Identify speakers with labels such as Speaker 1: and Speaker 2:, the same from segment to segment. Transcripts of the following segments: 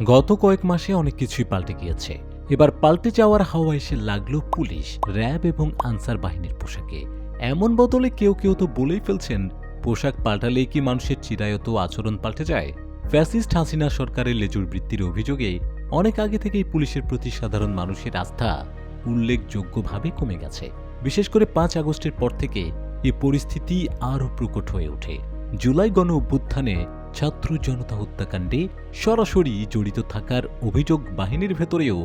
Speaker 1: গত কয়েক মাসে অনেক কিছুই পাল্টে গিয়েছে। এবার পাল্টে যাওয়ার হাওয়া এসে লাগলো পুলিশ, র্যাব এবং আনসার বাহিনীর পোশাকে। এমন বদলে কেউ কেউ তো বলেই ফেলছেন, পোশাক পাল্টালেই কি মানুষের চিরায়ত আচরণ পাল্টে যায়? ফ্যাসিস্ট হাসিনা সরকারের লেজুর বৃত্তির অভিযোগে অনেক আগে থেকেই পুলিশের প্রতি সাধারণ মানুষের আস্থা উল্লেখযোগ্যভাবে কমে গেছে। বিশেষ করে ৫ আগস্টের পর থেকে এই পরিস্থিতি আরও প্রকট হয়ে ওঠে। জুলাই গণ অভ্যুত্থানে ছাত্র জনতা হত্যাকাণ্ডে সরাসরি জড়িত থাকার অভিযোগ বাহিনীর ভেতরেও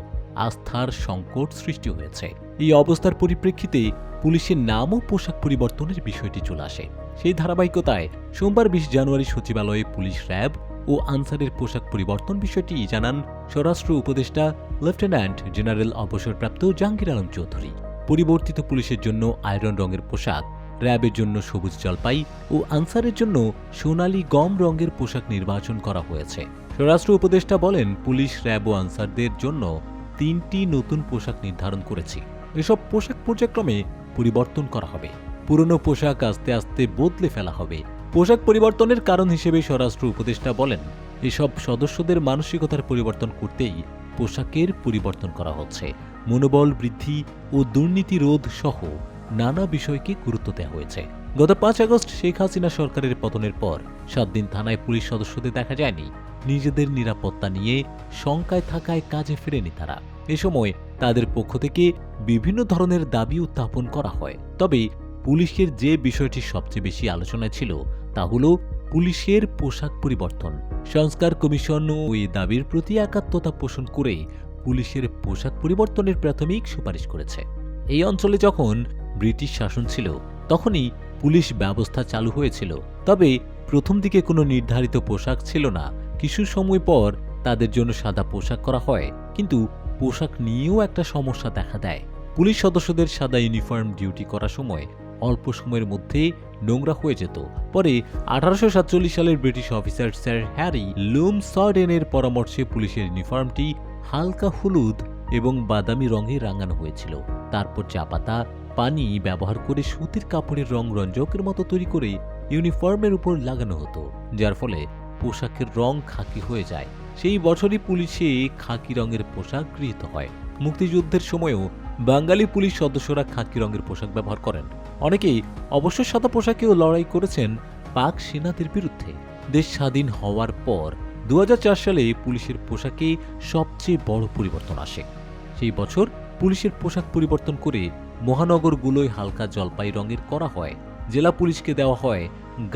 Speaker 1: আস্থার সংকট সৃষ্টি হয়েছে। এই অবস্থার পরিপ্রেক্ষিতে পুলিশের নাম ও পোশাক পরিবর্তনের বিষয়টি চলে আসে। সেই ধারাবাহিকতায় সোমবার ২০ জানুয়ারি সচিবালয়ে পুলিশ, র্যাব ও আনসারের পোশাক পরিবর্তন বিষয়টি জানান স্বরাষ্ট্র উপদেষ্টা লেফটেন্যান্ট জেনারেল অবসরপ্রাপ্ত জাহাঙ্গীর আলম চৌধুরী। পরিবর্তিত পুলিশের জন্য আয়রন রঙের পোশাক, র্যাবের জন্য সবুজ জলপাই ও আনসারের জন্য সোনালী গম রঙের পোশাক নির্বাচন করা হয়েছে। স্বরাষ্ট্র উপদেষ্টা বলেন, পুলিশ, র্যাব ও আনসারদের জন্য ৩টি নতুন পোশাক নির্ধারণ করেছি। এসব পোশাক পর্যায়ক্রমে পরিবর্তন করা হবে। পুরনো পোশাক আস্তে আস্তে বদলে ফেলা হবে। পোশাক পরিবর্তনের কারণ হিসেবে স্বরাষ্ট্র উপদেষ্টা বলেন, এসব সদস্যদের মানসিকতার পরিবর্তন করতেই পোশাকের পরিবর্তন করা হচ্ছে। মনোবল বৃদ্ধি ও দুর্নীতি রোধ সহ নানা বিষয়কে গুরুত্ব দেওয়া হয়েছে। গত ৫ আগস্ট শেখ হাসিনা সরকারের পতনের পর ৭ দিন থানায় পুলিশ সদস্যদের দেখা যায়নি। নিজেদের নিরাপত্তা নিয়ে শঙ্কায় থাকায় কাজে ফেরেনি তারা। এ সময় তাদের পক্ষ থেকে বিভিন্ন ধরনের দাবি উত্থাপন করা হয়। তবে পুলিশের যে বিষয়টি সবচেয়ে বেশি আলোচনায় ছিল তা হল পুলিশের পোশাক পরিবর্তন। সংস্কার কমিশন ওই দাবির প্রতি একাত্মতা পোষণ করে পুলিশের পোশাক পরিবর্তনের প্রাথমিক সুপারিশ করেছে। এই অঞ্চলে যখন ব্রিটিশ শাসন ছিল তখনই পুলিশ ব্যবস্থা চালু হয়েছিল। তবে প্রথম দিকে কোনো নির্ধারিত পোশাক ছিল না। কিছু সময় পর তাদের জন্য সাদা পোশাক করা হয়, কিন্তু পোশাক নিয়েও একটা সমস্যা দেখা দেয়। পুলিশ সদস্যদের সাদা ইউনিফর্ম ডিউটি করার সময় অল্প সময়ের মধ্যে নোংরা হয়ে যেত। পরে 1847 সালের ব্রিটিশ অফিসার স্যার হ্যারি লুমসডেনের পরামর্শে পুলিশের ইউনিফর্মটি হালকা হলুদ এবং বাদামি রঙে রাঙানো হয়েছিল। তারপর চা পাতা, পানি ব্যবহার করে সুতির কাপড়ের রং রঞ্জকের মতো তৈরি করে ইউনিফর্মের উপর লাগানো হতো, যার ফলে পোশাকের রং খাকি হয়ে যায়। সেই বছরই পুলিশে খাকি রঙের পোশাক গৃহীত হয়। মুক্তিযুদ্ধের সময়ও বাঙালি পুলিশ সদস্যরা খাকি রঙের পোশাক ব্যবহার করেন। অনেকেই অবশ্য সাদা পোশাকেও লড়াই করেছেন পাক সেনাদের বিরুদ্ধে। দেশ স্বাধীন হওয়ার পর ২০০৪ সালে পুলিশের পোশাকে সবচেয়ে বড় পরিবর্তন আসে। সেই বছর পুলিশের পোশাক পরিবর্তন করে মহানগরগুলোয় হালকা জলপাই রঙের করা হয়। জেলা পুলিশকে দেওয়া হয়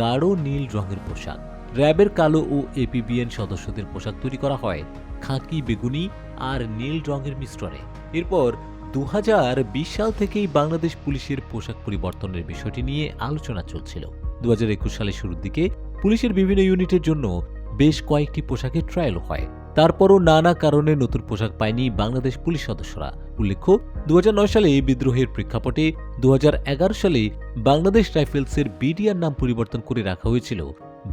Speaker 1: গাঢ় নীল রঙের পোশাক। র্যাবের কালো ও এপিবিএন সদস্যদের পোশাক তৈরি করা হয় খাকি, বেগুনি আর নীল রঙের মিশ্রণে। এরপর ২০২০ সাল থেকেই বাংলাদেশ পুলিশের পোশাক পরিবর্তনের বিষয়টি নিয়ে আলোচনা চলছিল। ২০২১ সালের শুরুর দিকে পুলিশের বিভিন্ন ইউনিটের জন্য বেশ কয়েকটি পোশাকের ট্রায়াল হয়। তারপরও নানা কারণে নতুন পোশাক পায়নি বাংলাদেশ পুলিশ সদস্যরা। উল্লেখ্য, ২০০৯ সালে বিদ্রোহের প্রেক্ষাপটে ২০১১ সালে বাংলাদেশ রাইফেলসের বিডিআর নাম পরিবর্তন করে রাখা হয়েছিল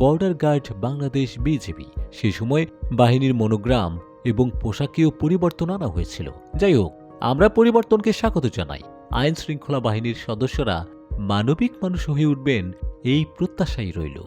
Speaker 1: বর্ডার গার্ড বাংলাদেশ বিজিবি। সে সময় বাহিনীর মনোগ্রাম এবং পোশাকেও পরিবর্তন আনা হয়েছিল। যাই হোক, আমরা পরিবর্তনকে স্বাগত জানাই। আইন শৃঙ্খলা বাহিনীর সদস্যরা মানবিক মানুষ হয়ে উঠবেন, এই প্রত্যাশাই রইল।